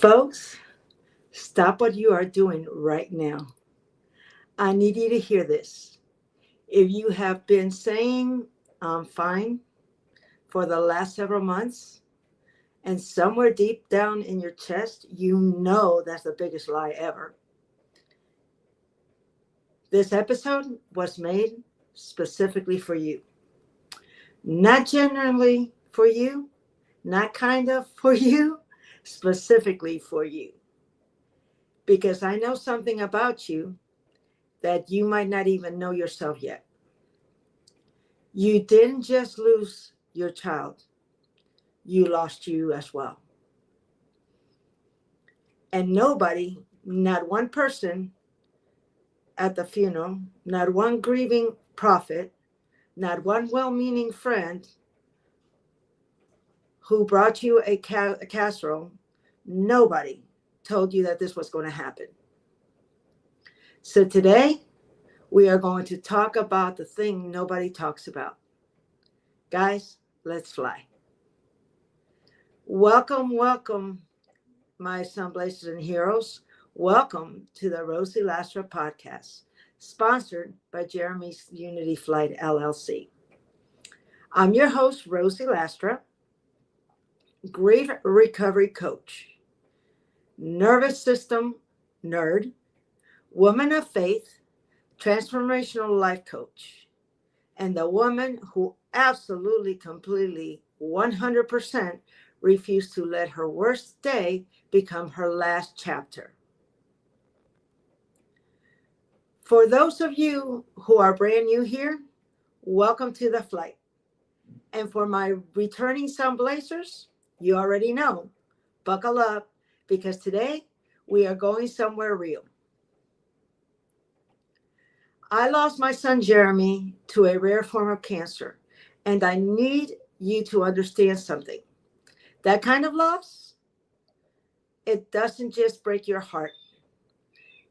Folks, stop what you are doing right now. I need you to hear this. If you have been saying, I'm fine for the last several months, and somewhere deep down in your chest, you know that's the biggest lie ever. This episode was made specifically for you. Not generally for you, not kind of for you, specifically for you. Because I know something about you that you might not even know yourself yet. You didn't just lose your child, you lost you as well. And nobody, not one person at the funeral, not one grieving prophet, not one well-meaning friend who brought you a casserole, nobody told you that this was going to happen. So today, we are going to talk about the thing nobody talks about. Guys, let's fly. Welcome, my sunblazers and heroes. Welcome to the Rosie Lastra Podcast, sponsored by Jeremy's Unity Flight LLC. I'm your host, Rosie Lastra, grief recovery coach, nervous system nerd, woman of faith, transformational life coach, and the woman who absolutely, completely, 100% refused to let her worst day become her last chapter. For those of you who are brand new here, welcome to the flight. And for my returning sunblazers, you already know, buckle up, because today we are going somewhere real. I lost my son Jeremy to a rare form of cancer, and I need you to understand something. That kind of loss, it doesn't just break your heart,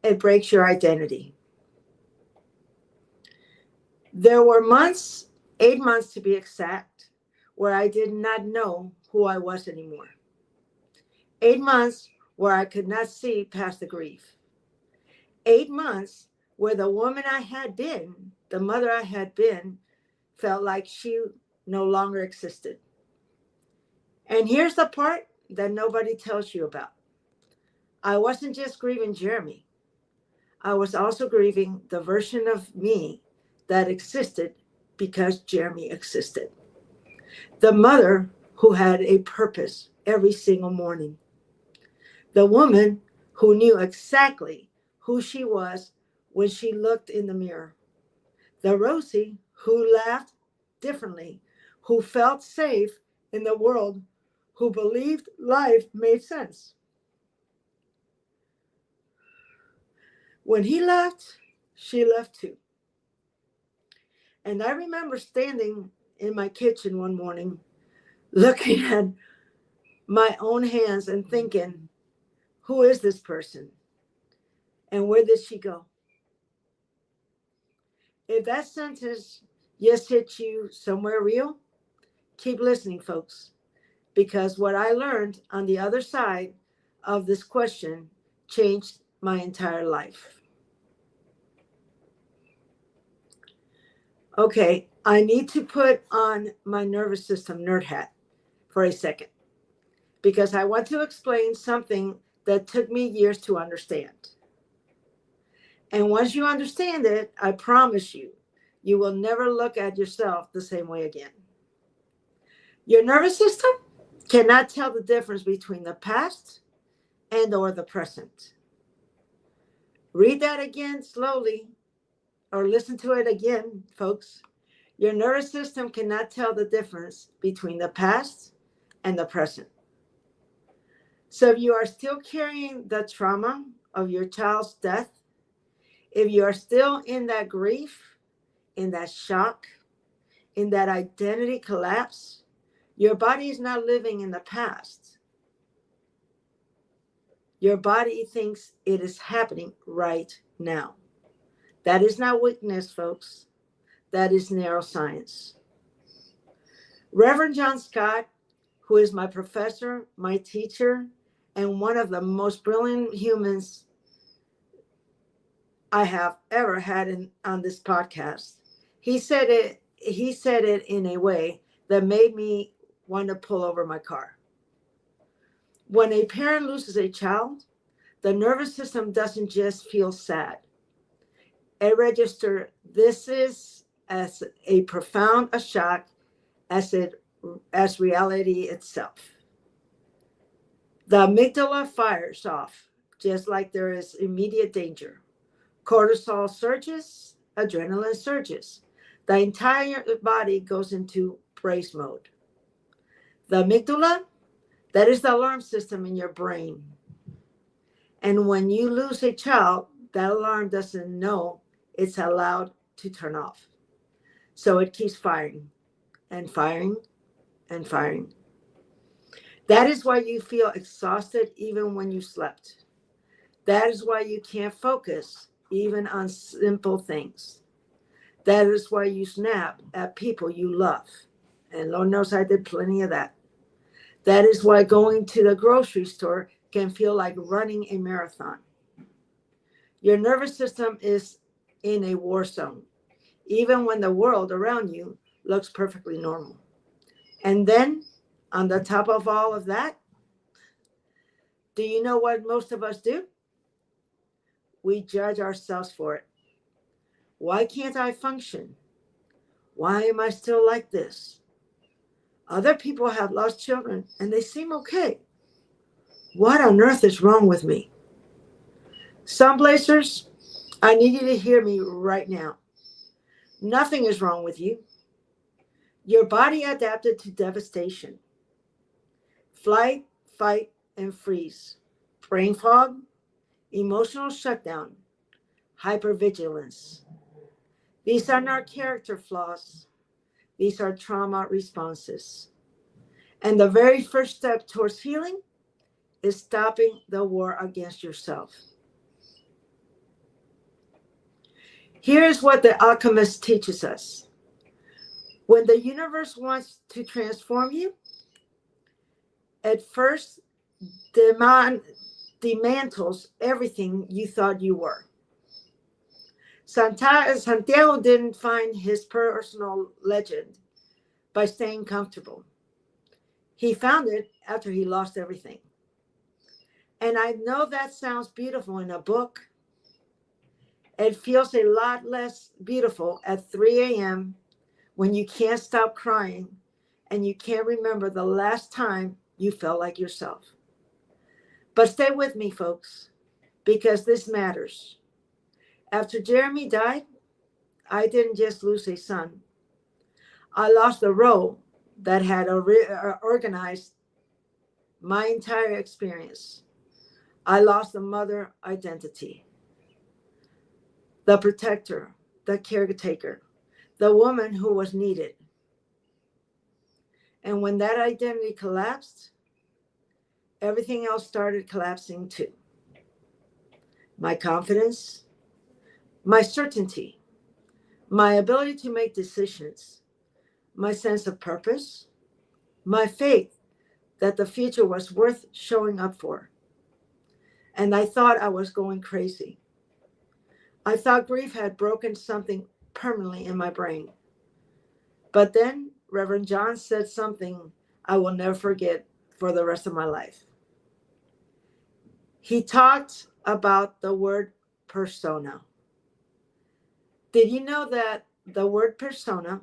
it breaks your identity. There were months, 8 months to be exact, where I did not know who I was anymore. 8 months where I could not see past the grief. 8 months where the woman I had been, the mother I had been, felt like she no longer existed. And here's the part that nobody tells you about. I wasn't just grieving Jeremy. I was also grieving the version of me that existed because Jeremy existed. The mother who had a purpose every single morning. The woman who knew exactly who she was when she looked in the mirror. The Rosie who laughed differently, who felt safe in the world, who believed life made sense. When he left, she left too. And I remember standing in my kitchen one morning, looking at my own hands and thinking, who is this person? And where did she go? If that sentence just hit you somewhere real, keep listening, folks, because what I learned on the other side of this question changed my entire life. Okay, I need to put on my nervous system nerd hat for a second, because I want to explain something that took me years to understand. And once you understand it, I promise you, you will never look at yourself the same way again. Your nervous system cannot tell the difference between the past and or the present. Read that again slowly, or listen to it again, folks. Your nervous system cannot tell the difference between the past and the present. So if you are still carrying the trauma of your child's death, if you are still in that grief, in that shock, in that identity collapse, your body is not living in the past. Your body thinks it is happening right now. That is not weakness, folks. That is neuroscience. Reverend John Scott, who is my professor, my teacher, and one of the most brilliant humans I have ever had on this podcast. He said it in a way that made me want to pull over my car. When a parent loses a child, the nervous system doesn't just feel sad. It registers this is as a profound a shock as reality itself. The amygdala fires off just like there is immediate danger. Cortisol surges, adrenaline surges. The entire body goes into brace mode. The amygdala, that is the alarm system in your brain. And when you lose a child, that alarm doesn't know it's allowed to turn off. So it keeps firing and firing and firing. That is why you feel exhausted even when you slept. That is why you can't focus even on simple things. That is why you snap at people you love. And Lord knows I did plenty of that. That is why going to the grocery store can feel like running a marathon. Your nervous system is in a war zone, even when the world around you looks perfectly normal. And then, on the top of all of that, do you know what most of us do? We judge ourselves for it. Why can't I function? Why am I still like this? Other people have lost children and they seem okay. What on earth is wrong with me? Sunblazers, I need you to hear me right now. Nothing is wrong with you. Your body adapted to devastation. Flight, fight, and freeze. Brain fog, emotional shutdown, hypervigilance. These are not character flaws. These are trauma responses. And the very first step towards healing is stopping the war against yourself. Here is what the alchemist teaches us. When the universe wants to transform you, at first dismantles everything you thought you were. Santiago didn't find his personal legend by staying comfortable. He found it after he lost everything. And I know that sounds beautiful in a book. It feels a lot less beautiful at 3 a.m. when you can't stop crying and you can't remember the last time you felt like yourself. But stay with me, folks, because this matters. After Jeremy died, I didn't just lose a son. I lost the role that had organized my entire experience. I lost the mother identity, the protector, the caretaker, the woman who was needed. And when that identity collapsed, everything else started collapsing too. My confidence, my certainty, my ability to make decisions, my sense of purpose, my faith that the future was worth showing up for. And I thought I was going crazy. I thought grief had broken something permanently in my brain. But then Reverend John said something I will never forget for the rest of my life. He talked about the word persona. Did you know that the word persona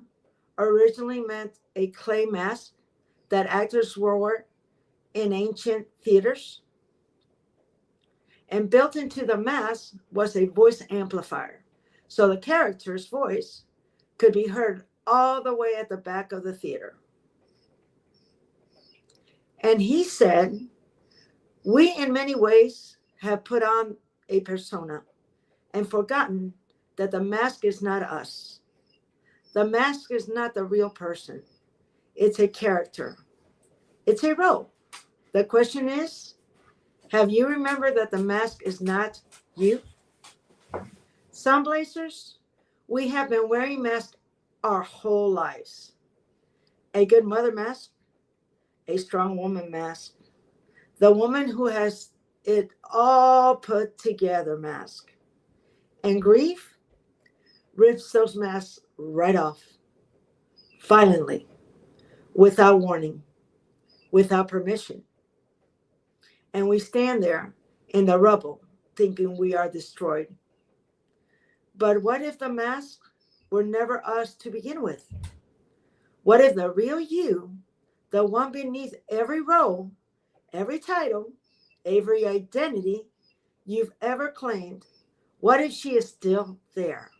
originally meant a clay mask that actors wore in ancient theaters? And built into the mask was a voice amplifier, so the character's voice could be heard all the way at the back of the theater. And he said, we in many ways have put on a persona and forgotten that the mask is not us. The mask is not the real person. It's a character. It's a role. The question is, have you remembered that the mask is not you? Sunblazers, we have been wearing masks our whole lives. A good mother mask, a strong woman mask, The woman who has it all put together mask. And grief rips those masks right off, violently, without warning, without permission. And we stand there in the rubble thinking we are destroyed. But what if the masks were never us to begin with? What if the real you, the one beneath every role, every title, every identity you've ever claimed, what if she is still there?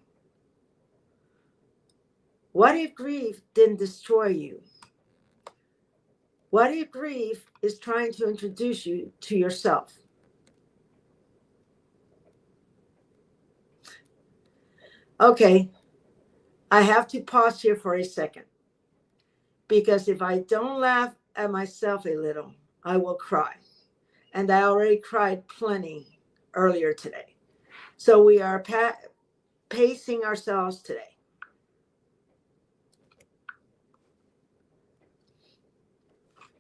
What if grief didn't destroy you? What if grief is trying to introduce you to yourself? Okay, I have to pause here for a second because if I don't laugh at myself a little, I will cry. And I already cried plenty earlier today. So we are pacing ourselves today.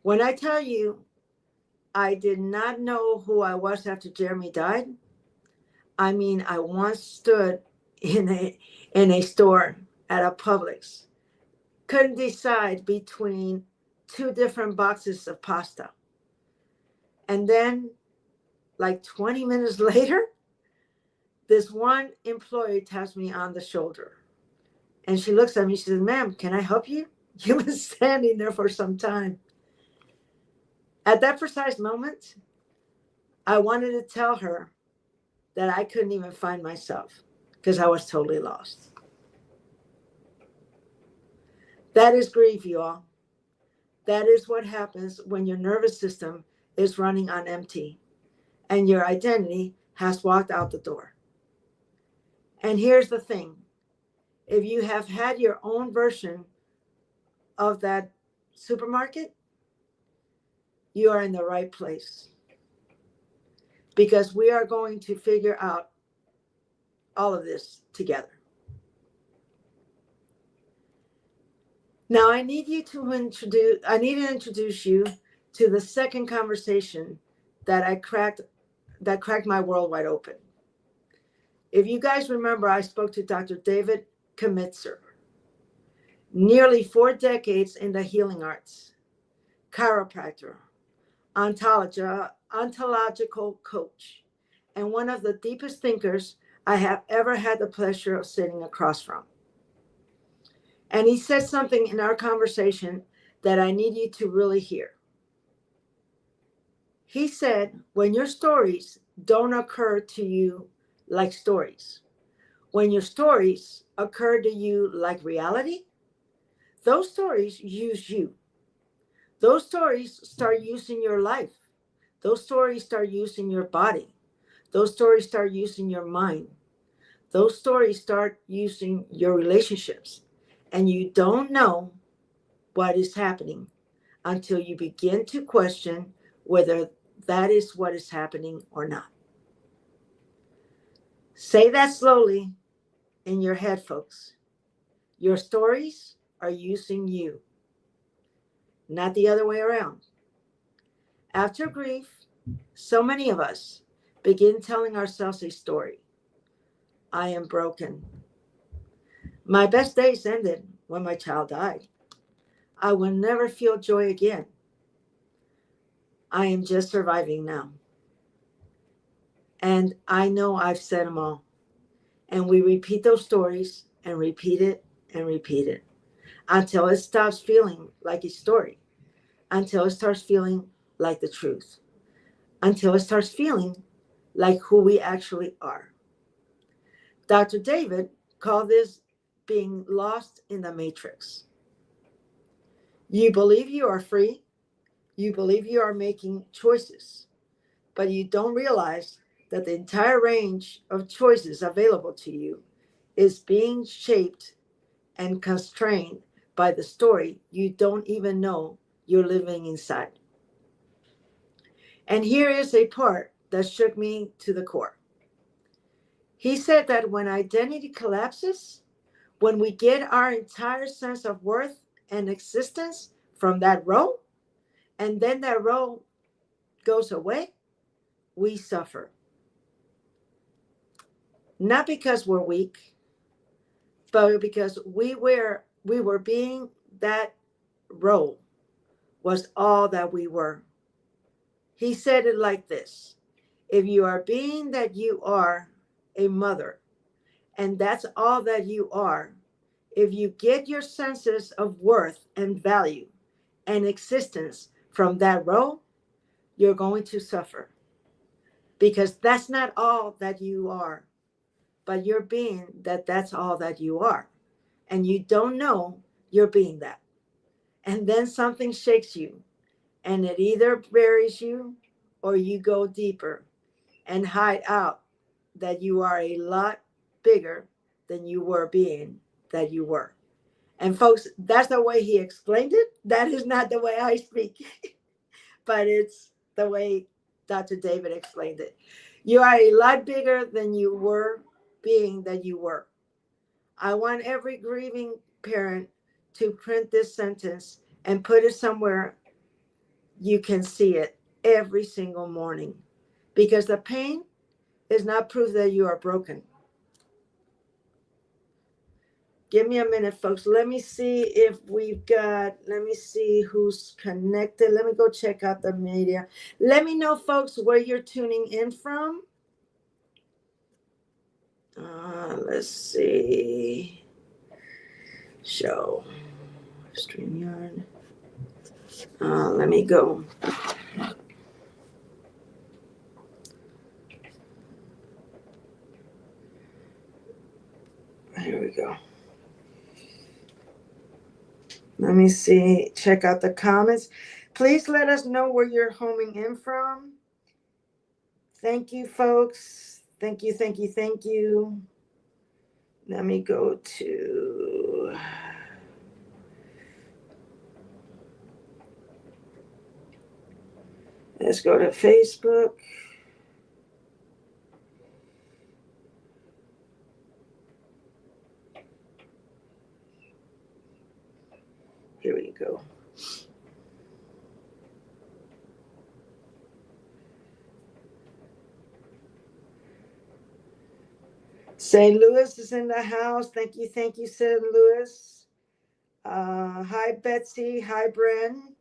When I tell you I did not know who I was after Jeremy died, I mean I once stood in a store at a Publix, couldn't decide between two different boxes of pasta. And then, like 20 minutes later, this one employee taps me on the shoulder. And she looks at me, she says, "Ma'am, can I help you? You've been standing there for some time." At that precise moment, I wanted to tell her that I couldn't even find myself because I was totally lost. That is grief, you all. That is what happens when your nervous system is running on empty and your identity has walked out the door. And here's the thing. If you have had your own version of that supermarket, you are in the right place. Because we are going to figure out all of this together. Now I need to introduce you to the second conversation that cracked my world wide open. If you guys remember, I spoke to Dr. David Kamitzer, nearly 4 decades in the healing arts, chiropractor, ontological coach, and one of the deepest thinkers I have ever had the pleasure of sitting across from. And he said something in our conversation that I need you to really hear. He said, when your stories don't occur to you like stories, when your stories occur to you like reality, those stories use you. Those stories start using your life. Those stories start using your body. Those stories start using your mind. Those stories start using your relationships. And you don't know what is happening until you begin to question whether that is what is happening or not. Say that slowly in your head, folks. Your stories are using you, not the other way around. After grief, so many of us begin telling ourselves a story. I am broken. My best days ended when my child died. I will never feel joy again. I am just surviving now. And I know I've said them all. And we repeat those stories and repeat it until it stops feeling like a story, until it starts feeling like the truth, until it starts feeling like who we actually are. Dr. David called this being lost in the matrix. You believe you are free. You believe you are making choices, but you don't realize that the entire range of choices available to you is being shaped and constrained by the story you don't even know you're living inside. And here is a part that shook me to the core. He said that when identity collapses, when we get our entire sense of worth and existence from that role, and then that role goes away, we suffer. Not because we're weak, but because we were being that role was all that we were. He said it like this: if you are being that you are a mother, and that's all that you are, if you get your senses of worth and value and existence from that role, you're going to suffer. Because that's not all that you are, but you're being that's all that you are. And you don't know you're being that. And then something shakes you, and it either buries you or you go deeper and hide out that you are a lot bigger than you were being that you were. And folks, that's the way he explained it. That is not the way I speak, but it's the way Dr. David explained it. You are a lot bigger than you were being that you were. I want every grieving parent to print this sentence and put it somewhere you can see it every single morning, because the pain is not proof that you are broken. Give me a minute, folks. Let me see let me see who's connected. Let me go check out the media. Let me know, folks, where you're tuning in from. Let's see. Show. StreamYard. Let me go. Here we go. Let me see. Check out the comments. Please let us know where you're homing in from. Thank you, folks. Thank you, thank you, thank you. Let me go to... Let's go to Facebook. Here we go. St. Louis is in the house. Thank you, St. Louis. Hi, Betsy. Hi, Bren.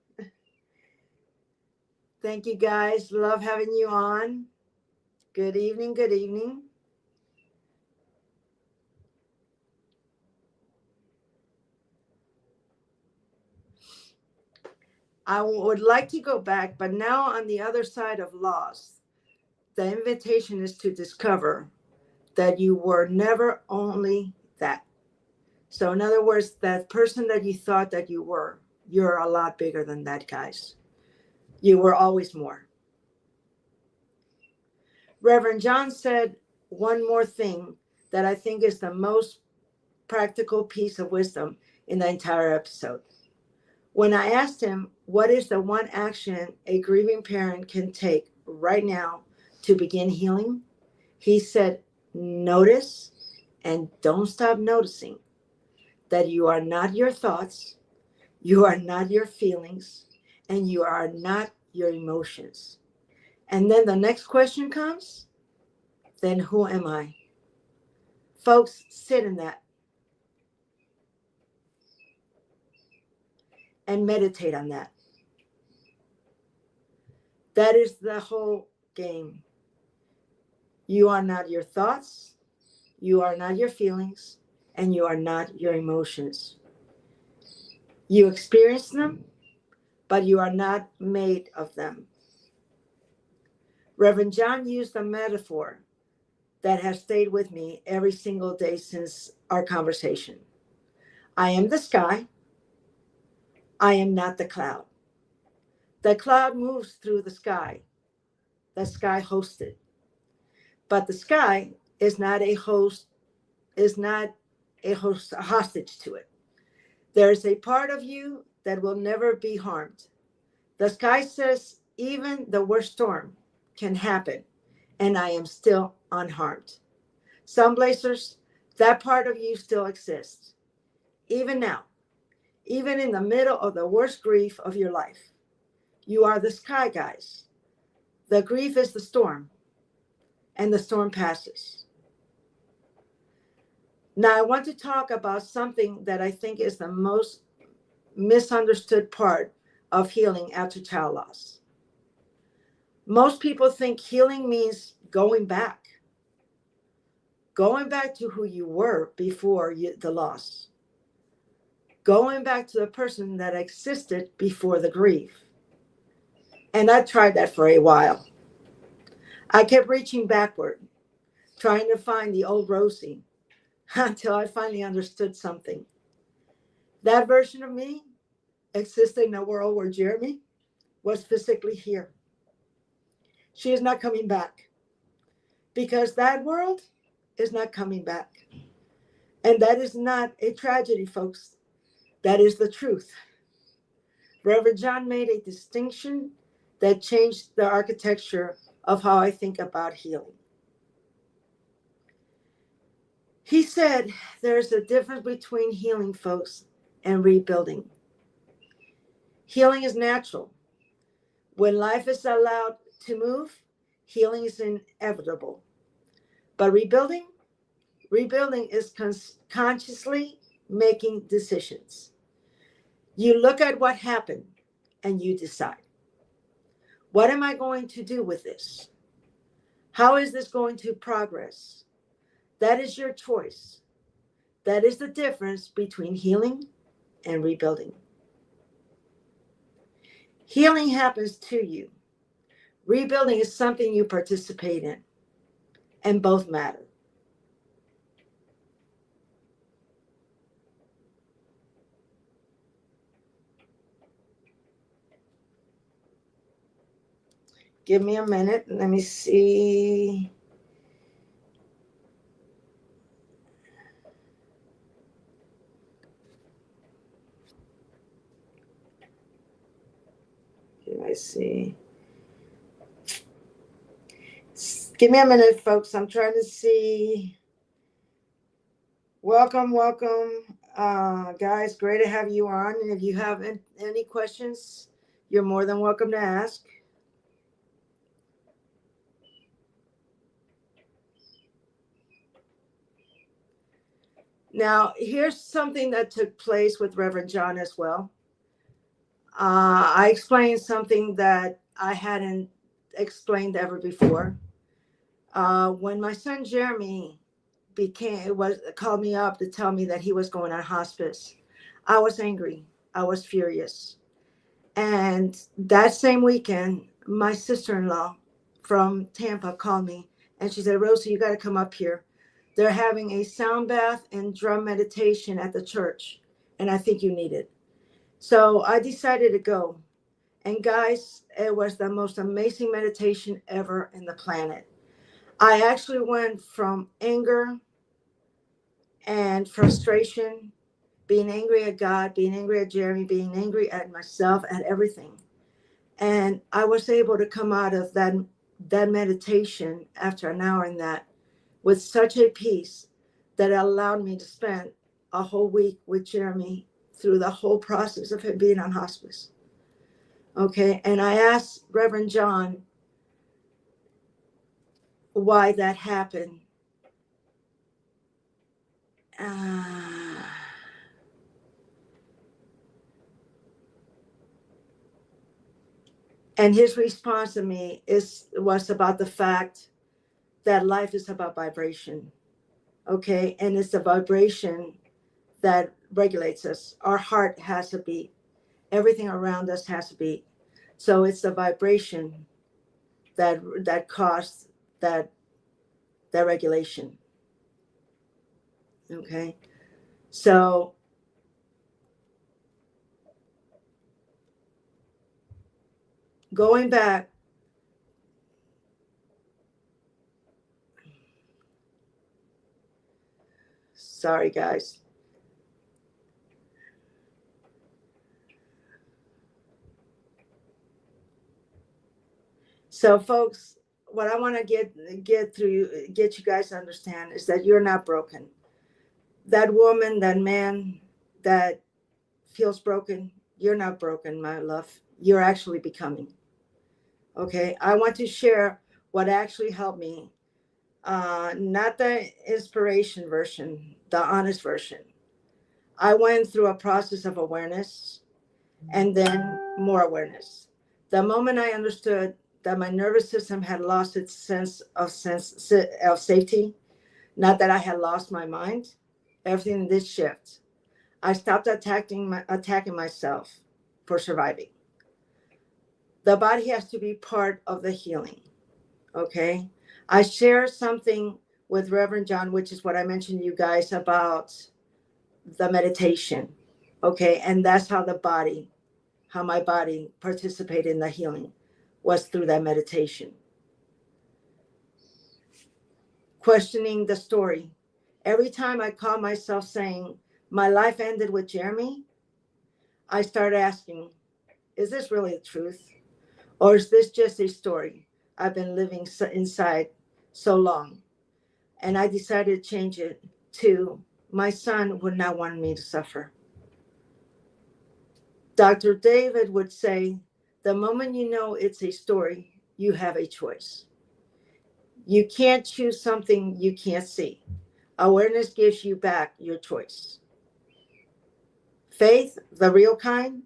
Thank you, guys. Love having you on. Good evening, good evening. I would like to go back, but now on the other side of loss, the invitation is to discover that you were never only that. So in other words, that person that you thought that you were, you're a lot bigger than that, guys. You were always more. Reverend John said one more thing that I think is the most practical piece of wisdom in the entire episode. When I asked him, what is the one action a grieving parent can take right now to begin healing? He said, notice and don't stop noticing that you are not your thoughts, you are not your feelings, and you are not your emotions. And then the next question comes, then who am I? Folks, sit in that and meditate on that. That is the whole game. You are not your thoughts, you are not your feelings, and you are not your emotions. You experience them, but you are not made of them. Reverend John used a metaphor that has stayed with me every single day since our conversation. I am the sky. I am not the cloud. The cloud moves through the sky. The sky hosts it. But the sky is not a hostage to it. There is a part of you that will never be harmed. The sky says even the worst storm can happen, and I am still unharmed. Some blazers, that part of you still exists. Even now, even in the middle of the worst grief of your life, you are the sky, guys. The grief is the storm, and the storm passes. Now, I want to talk about something that I think is the most misunderstood part of healing after child loss. Most people think healing means going back to who you were before the loss, going back to the person that existed before the grief. And I tried that for a while. I kept reaching backward, trying to find the old Rosie, until I finally understood something. That version of me existed in a world where Jeremy was physically here. She is not coming back, because that world is not coming back. And that is not a tragedy, folks. That is the truth. Reverend John made a distinction that changed the architecture of how I think about healing. He said there's a difference between healing, folks, and rebuilding. Healing is natural. When life is allowed to move, healing is inevitable. But rebuilding is consciously making decisions. You look at what happened and you decide, what am I going to do with this? How is this going to progress? That is your choice. That is the difference between healing and rebuilding. Healing happens to you. Rebuilding is something you participate in, and both matter. Give me a minute. Let me see. Let's see. Give me a minute, folks. I'm trying to see. Welcome. Guys, great to have you on. And if you have any questions, you're more than welcome to ask. Now, here's something that took place with Reverend John as well. I explained something that I hadn't explained ever before. When my son Jeremy called me up to tell me that he was going on hospice, I was angry. I was furious. And that same weekend, my sister-in-law from Tampa called me and she said, Rosie, you got to come up here. They're having a sound bath and drum meditation at the church, and I think you need it. So I decided to go. And guys, it was the most amazing meditation ever in the planet. I actually went from anger and frustration, being angry at God, being angry at Jeremy, being angry at myself, at everything. And I was able to come out of that meditation after an hour in that with such a peace that allowed me to spend a whole week with Jeremy through the whole process of him being on hospice. Okay, and I asked Reverend John why that happened. And his response to me was about the fact that life is about vibration. Okay, and it's a vibration that regulates us. Our heart has a beat. Everything around us has a beat. So it's the vibration that caused that regulation. Okay, so going back, sorry guys. So folks, what I want to get you guys to understand is that you're not broken. That woman, that man that feels broken, you're not broken, my love. You're actually becoming. Okay, I want to share what actually helped me, not the inspiration version, the honest version. I went through a process of awareness and then more awareness. The moment I understood that my nervous system had lost its sense of safety, not that I had lost my mind, everything did shift. I stopped attacking myself for surviving. The body has to be part of the healing. Okay. I share something with Reverend John, which is what I mentioned to you guys about the meditation. Okay. And that's how my body participated in the healing was through that meditation. Questioning the story. Every time I caught myself saying, my life ended with Jeremy, I started asking, is this really the truth? Or is this just a story I've been living inside so long? And I decided to change it to, my son would not want me to suffer. Dr. David would say, the moment you know it's a story, you have a choice. You can't choose something you can't see. Awareness gives you back your choice. Faith, the real kind,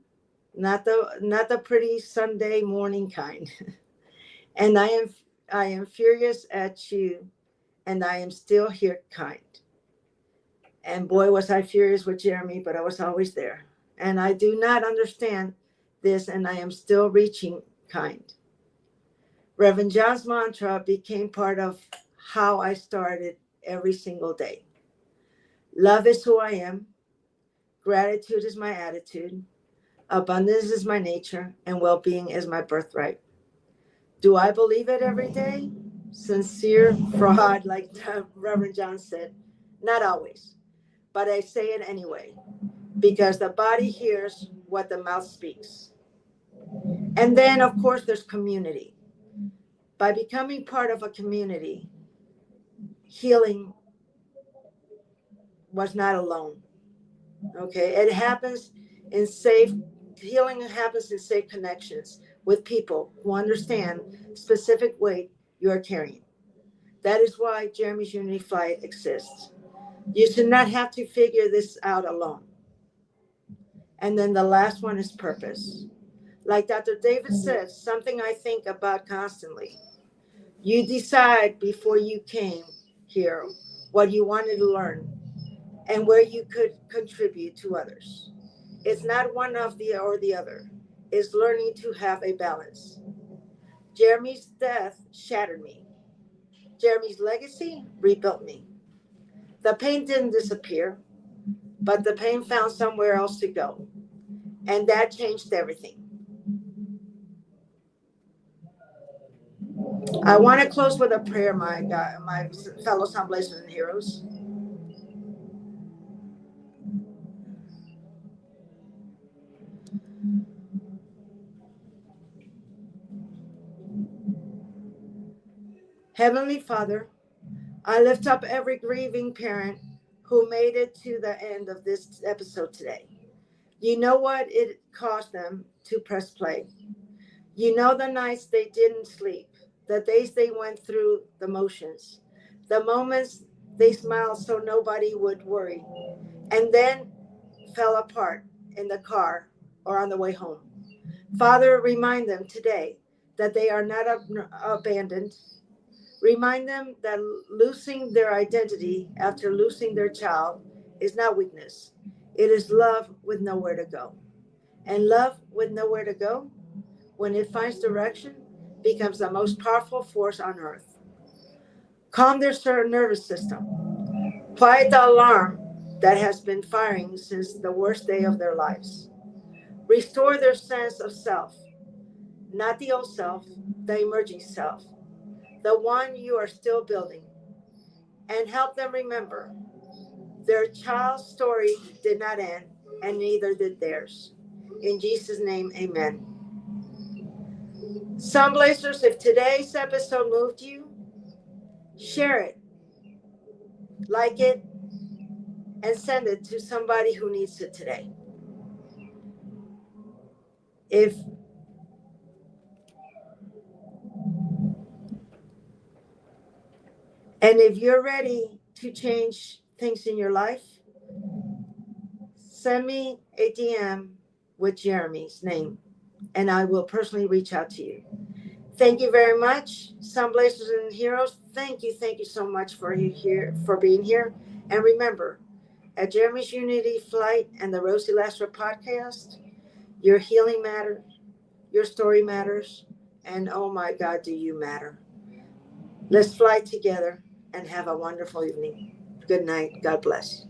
not the pretty Sunday morning kind. And I am furious at you, and I am still here kind. And boy, was I furious with Jeremy, but I was always there. And I do not understand this, and I am still reaching kind. Reverend John's mantra became part of how I started every single day. Love is who I am. Gratitude is my attitude. Abundance is my nature, and well-being is my birthright. Do I believe it every day? Sincere fraud, like Reverend John said. Not always, but I say it anyway, because the body hears what the mouth speaks. And then, of course, there's community. By becoming part of a community, healing was not alone. Okay, it happens in safe, healing happens in safe connections with people who understand specific weight you are carrying. That is why Jeremy's Unity Flight exists. You should not have to figure this out alone. And then the last one is purpose. Like Dr. David says, something I think about constantly. You decide before you came here what you wanted to learn and where you could contribute to others. It's not one of the or the other. It's learning to have a balance. Jeremy's death shattered me. Jeremy's legacy rebuilt me. The pain didn't disappear, but the pain found somewhere else to go. And that changed everything. I want to close with a prayer, my God, my fellow Sunblazers and heroes. Heavenly Father, I lift up every grieving parent who made it to the end of this episode today. You know what it cost them to press play. You know the nights they didn't sleep, the days they went through the motions, the moments they smiled so nobody would worry, and then fell apart in the car or on the way home. Father, remind them today that they are not abandoned. Remind them that losing their identity after losing their child is not weakness. It is love with nowhere to go. And love with nowhere to go, when it finds direction, becomes the most powerful force on earth. Calm their nervous system. Quiet the alarm that has been firing since the worst day of their lives. Restore their sense of self, not the old self, the emerging self, the one you are still building. And help them remember their child's story did not end, and neither did theirs. In Jesus' name, amen. Sunblazers, if today's episode moved you, share it, like it, and send it to somebody who needs it today. If And if you're ready to change things in your life, send me a DM with Jeremy's name, and I will personally reach out to you. Thank you very much, Sun Blazers and Heroes. Thank you so much for being here. And remember, at Jeremy's Unity Flight and the Rosie Lastra Podcast, your healing matters, your story matters, and oh my God, do you matter? Let's fly together and have a wonderful evening. Good night. God bless.